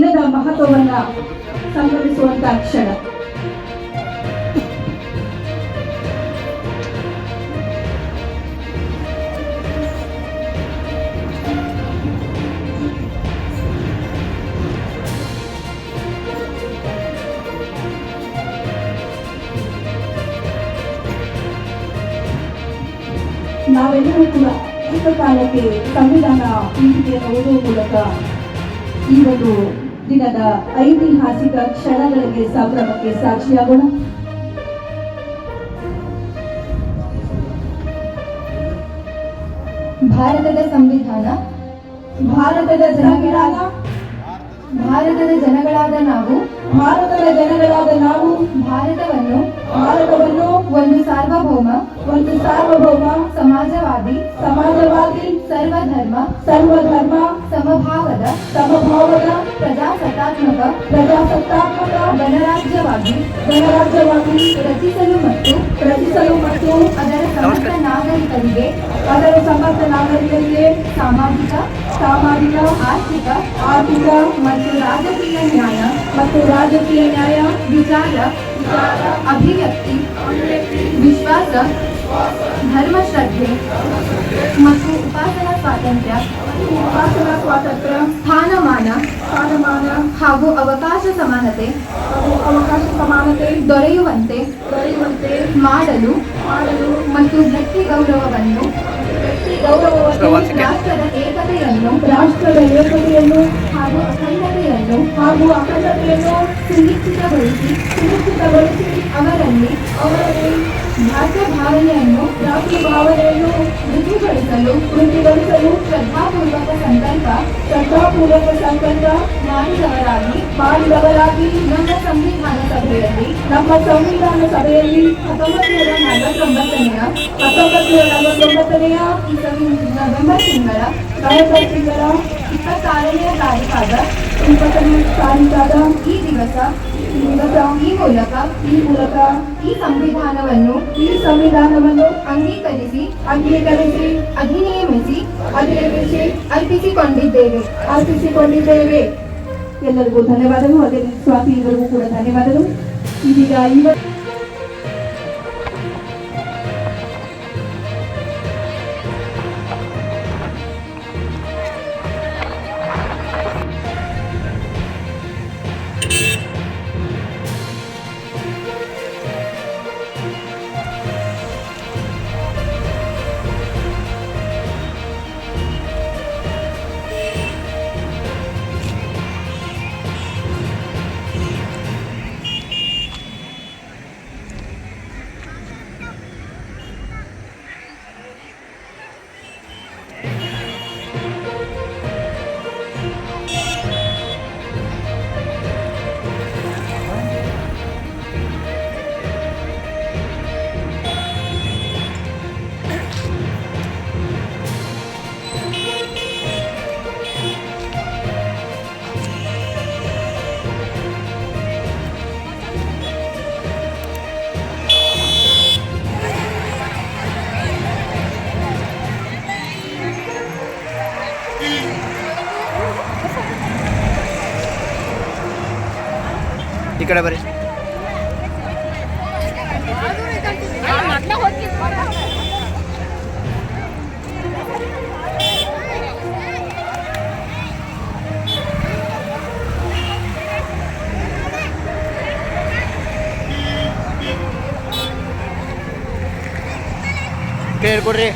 ದಿನದ ಮಹತ್ವವನ್ನು ಸಂಭವಿಸುವಂತಹ ಕ್ಷಣ. ನಾವೆಲ್ಲರೂ ಕೂಡ ಏಕಕಾಲಕ್ಕೆ ಸಂವಿಧಾನ ಪೀಠಿಕೆಯನ್ನು ಓದುವ ಮೂಲಕ ಈ ಒಂದು ದಿನದ ಐತಿಹಾಸಿಕ ಕ್ಷಣಗಳಿಗೆ ಸಂಭ್ರಮಕ್ಕೆ ಸಾಕ್ಷಿಯಾಗೋಣ. ಭಾರತದ ಸಂವಿಧಾನ ಭಾರತದ ಜನಗಳಾದ ನಾವು ಭಾರತವನ್ನು ಒಂದು ಸಾರ್ವಭೌಮ ಸಮಾಜವಾದಿ ಸರ್ವಧರ್ಮ ಸಮಭಾವದ ಪ್ರಜಾಸತ್ತಾತ್ಮಕ ಗಣರಾಜ್ಯವಾಗಿ ರಚಿಸಲು ಮತ್ತು ಅದರ ಸಮಸ್ತ ನಾಗರಿಕರಿಗೆ ಸಾಮಾಜಿಕ ಆರ್ಥಿಕ ಮತ್ತು ರಾಜಕೀಯ ನ್ಯಾಯ ವಿಚಾರ ಅಭಿವ್ಯಕ್ತಿ ವಿಶ್ವಾಸ ಧರ್ಮಶ್ರದ್ಧೆ ಮತ್ತು ಉಪಾಸನಾ ಸ್ವಾತಂತ್ರ್ಯ ಸ್ಥಾನಮಾನ ಹಾಗೂ ಅವಕಾಶ ಸಮಾನತೆ ದೊರೆಯುವಂತೆ ಮಾಡಲು ಮತ್ತು ವ್ಯಕ್ತಿ ಗೌರವವನ್ನು ರಾಷ್ಟ್ರದ ಏಕತೆಯನ್ನು ಹಾಗೂ ಅಖಂಡತೆಯನ್ನು ಸುನಿಶ್ಚಿತಗೊಳಿಸಿ ಅವರಲ್ಲಿ ರಾಷ್ಟ್ರ ಭಾವನೆಯನ್ನು ವೃದ್ಧಿಗೊಳಿಸಲು ಶ್ರದ್ಧಾಪೂರ್ವಕ ಸಂಕಲ್ಪ ಮಾಡಿದವರಾಗಿ ನಮ್ಮ ಸಂವಿಧಾನ ಸಭೆಯಲ್ಲಿ 1949ನೇ ನವೆಂಬರ್ ತಿಂಗಳ 26ನೇ ತಾರೀಕಾದ ಈ ದಿವಸ ಈ ಮೂಲಕ ಈ ಸಂವಿಧಾನವನ್ನು ಅಂಗೀಕರಿಸಿ ಅಧಿನಿಯಮಿಸಿ ಅರ್ಪಿಸಿಕೊಂಡಿದ್ದೇವೆ. ಎಲ್ಲರಿಗೂ ಧನ್ಯವಾದಗಳು. ಅದೇ ಸ್ವಾತಿ ಇವರಿಗೂ ಕೂಡ ಧನ್ಯವಾದಗಳು. ಇದೀಗ ಈ ಕಡೆ ಬರ್ರಿ. ಕೊಡ್ರಿ